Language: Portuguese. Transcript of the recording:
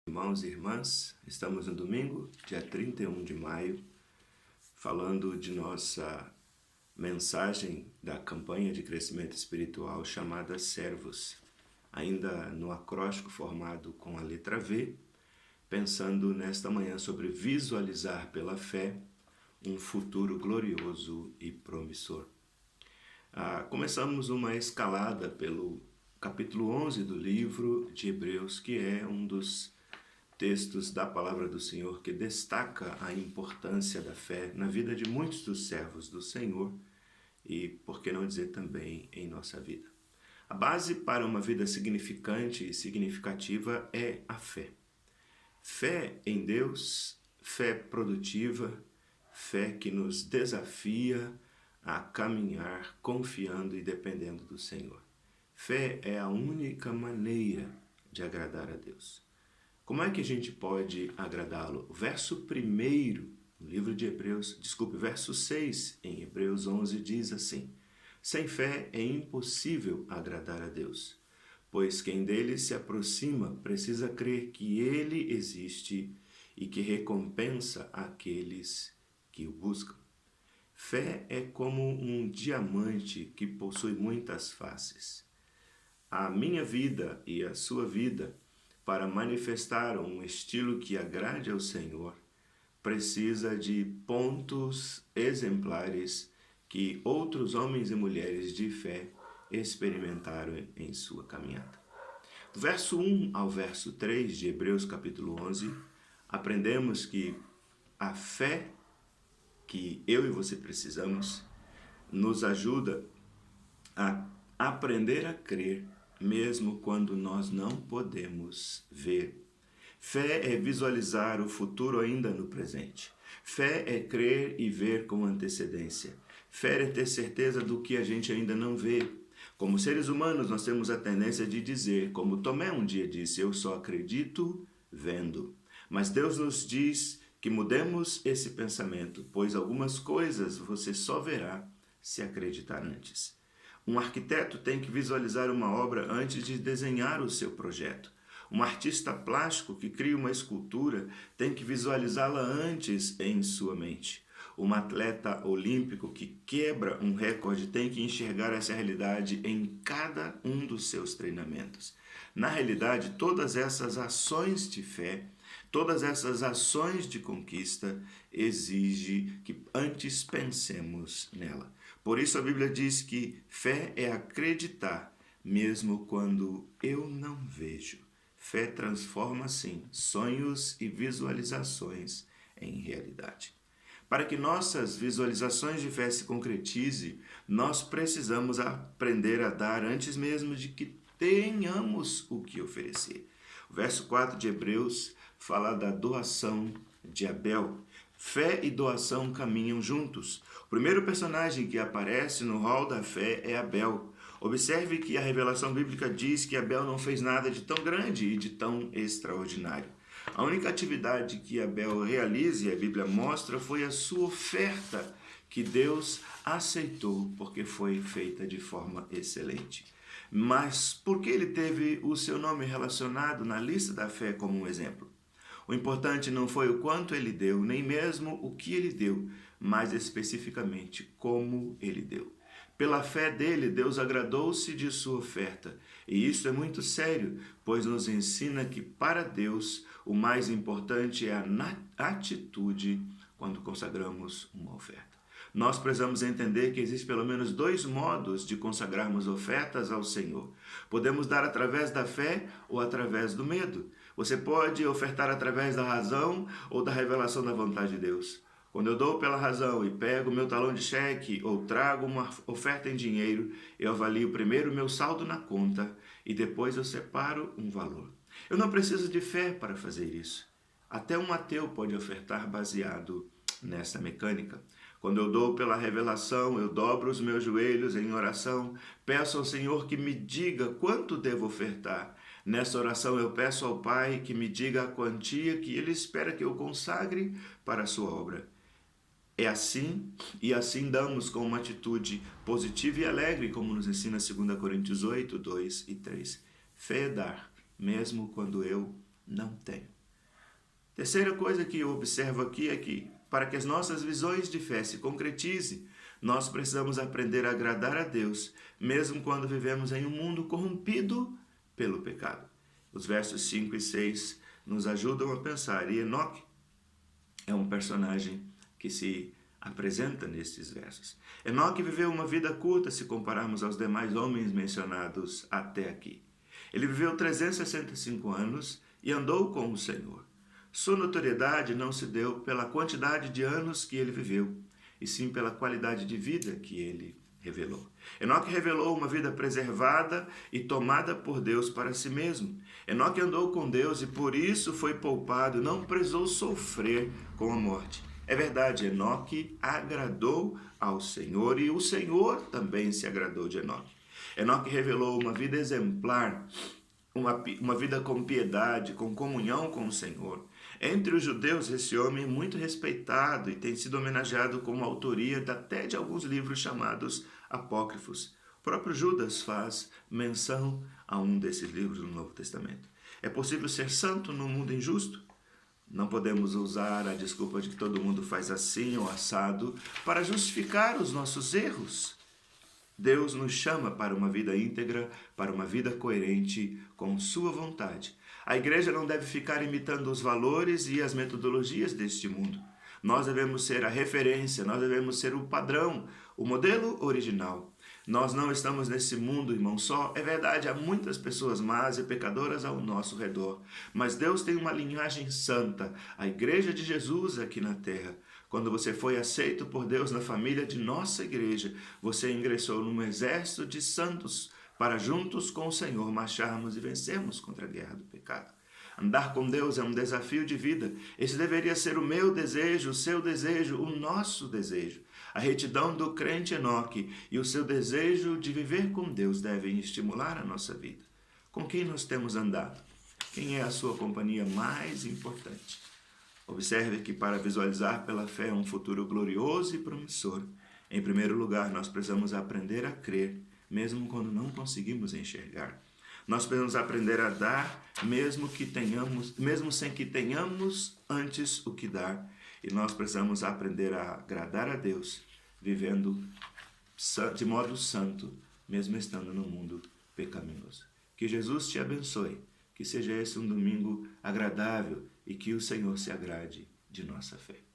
Irmãos e irmãs, estamos no domingo, dia 31 de maio, falando de nossa mensagem da campanha de crescimento espiritual chamada Servos, ainda no acróstico formado com a letra V, pensando nesta manhã sobre visualizar pela fé um futuro glorioso e promissor. Começamos uma escalada pelo capítulo 11 do livro de Hebreus, que é um dos textos da palavra do Senhor que destaca a importância da fé na vida de muitos dos servos do Senhor e, por que não dizer, também em nossa vida. A base para uma vida significante e significativa é a fé. Fé em Deus, fé produtiva, fé que nos desafia a caminhar confiando e dependendo do Senhor. Fé é a única maneira de agradar a Deus. Como é que a gente pode agradá-lo? O verso 1 no livro de Hebreus, verso 6 em Hebreus 11 diz assim: sem fé é impossível agradar a Deus, pois quem dele se aproxima precisa crer que ele existe e que recompensa aqueles que o buscam. Fé é como um diamante que possui muitas faces. A minha vida e a sua vida, para manifestar um estilo que agrade ao Senhor, precisa de pontos exemplares que outros homens e mulheres de fé experimentaram em sua caminhada. Do verso 1 ao verso 3 de Hebreus capítulo 11, aprendemos que a fé que eu e você precisamos nos ajuda a aprender a crer mesmo quando nós não podemos ver. Fé é visualizar o futuro ainda no presente. Fé é crer e ver com antecedência. Fé é ter certeza do que a gente ainda não vê. Como seres humanos, nós temos a tendência de dizer, como Tomé um dia disse, eu só acredito vendo. Mas Deus nos diz que mudemos esse pensamento, pois algumas coisas você só verá se acreditar antes. Um arquiteto tem que visualizar uma obra antes de desenhar o seu projeto. Um artista plástico que cria uma escultura tem que visualizá-la antes em sua mente. Um atleta olímpico que quebra um recorde tem que enxergar essa realidade em cada um dos seus treinamentos. Na realidade, todas essas ações de fé, todas essas ações de conquista exigem que antes pensemos nela. Por isso a Bíblia diz que fé é acreditar mesmo quando eu não vejo. Fé transforma, sim, sonhos e visualizações em realidade. Para que nossas visualizações de fé se concretize, nós precisamos aprender a dar antes mesmo de que tenhamos o que oferecer. O verso 4 de Hebreus fala da doação de Abel. Fé e doação caminham juntos. O primeiro personagem que aparece no rol da fé é Abel. Observe que a revelação bíblica diz que Abel não fez nada de tão grande e de tão extraordinário. A única atividade que Abel realiza, e a Bíblia mostra, foi a sua oferta, que Deus aceitou porque foi feita de forma excelente. Mas por que ele teve o seu nome relacionado na lista da fé como um exemplo? O importante não foi o quanto ele deu, nem mesmo o que ele deu, mas especificamente como ele deu. Pela fé dele, Deus agradou-se de sua oferta. E isso é muito sério, pois nos ensina que para Deus o mais importante é a atitude quando consagramos uma oferta. Nós precisamos entender que existe pelo menos 2 modos de consagrarmos ofertas ao Senhor. Podemos dar através da fé ou através do medo. Você pode ofertar através da razão ou da revelação da vontade de Deus. Quando eu dou pela razão e pego meu talão de cheque ou trago uma oferta em dinheiro, eu avalio primeiro o meu saldo na conta e depois eu separo um valor. Eu não preciso de fé para fazer isso. Até um ateu pode ofertar baseado nessa mecânica. Quando eu dou pela revelação, eu dobro os meus joelhos em oração, peço ao Senhor que me diga quanto devo ofertar. Nessa oração eu peço ao Pai que me diga a quantia que Ele espera que eu consagre para a sua obra. É assim, e assim damos com uma atitude positiva e alegre, como nos ensina 2 Coríntios 8, 2 e 3. Fé é dar, mesmo quando eu não tenho. Terceira coisa que eu observo aqui é que, para que as nossas visões de fé se concretizem, nós precisamos aprender a agradar a Deus, mesmo quando vivemos em um mundo corrompido pelo pecado. Os versos 5 e 6 nos ajudam a pensar, e Enoque é um personagem que se apresenta nestes versos. Enoque viveu uma vida curta se compararmos aos demais homens mencionados até aqui. Ele viveu 365 anos e andou com o Senhor. Sua notoriedade não se deu pela quantidade de anos que ele viveu, e sim pela qualidade de vida que ele revelou. Enoque revelou uma vida preservada e tomada por Deus para si mesmo. Enoque andou com Deus e por isso foi poupado, não precisou sofrer com a morte. É verdade, Enoque agradou ao Senhor e o Senhor também se agradou de Enoque. Enoque revelou uma vida exemplar, uma vida com piedade, com comunhão com o Senhor. Entre os judeus, esse homem é muito respeitado e tem sido homenageado como autoria até de alguns livros chamados apócrifos. O próprio Judas faz menção a um desses livros no Novo Testamento. É possível ser santo no mundo injusto? Não podemos usar a desculpa de que todo mundo faz assim ou assado para justificar os nossos erros. Deus nos chama para uma vida íntegra, para uma vida coerente com sua vontade. A igreja não deve ficar imitando os valores e as metodologias deste mundo. Nós devemos ser a referência, nós devemos ser o padrão, o modelo original. Nós não estamos nesse mundo, irmão, só. É verdade, há muitas pessoas más e pecadoras ao nosso redor. Mas Deus tem uma linhagem santa, a igreja de Jesus aqui na terra. Quando você foi aceito por Deus na família de nossa igreja, você ingressou num exército de santos para juntos com o Senhor marcharmos e vencermos contra a guerra do pecado. Andar com Deus é um desafio de vida. Esse deveria ser o meu desejo, o seu desejo, o nosso desejo. A retidão do crente Enoque e o seu desejo de viver com Deus devem estimular a nossa vida. Com quem nós temos andado? Quem é a sua companhia mais importante? Observe que para visualizar pela fé um futuro glorioso e promissor, em primeiro lugar, nós precisamos aprender a crer, mesmo quando não conseguimos enxergar. Nós precisamos aprender a dar, mesmo sem que tenhamos antes o que dar. E nós precisamos aprender a agradar a Deus, vivendo de modo santo, mesmo estando no mundo pecaminoso. Que Jesus te abençoe, que seja esse um domingo agradável e que o Senhor se agrade de nossa fé.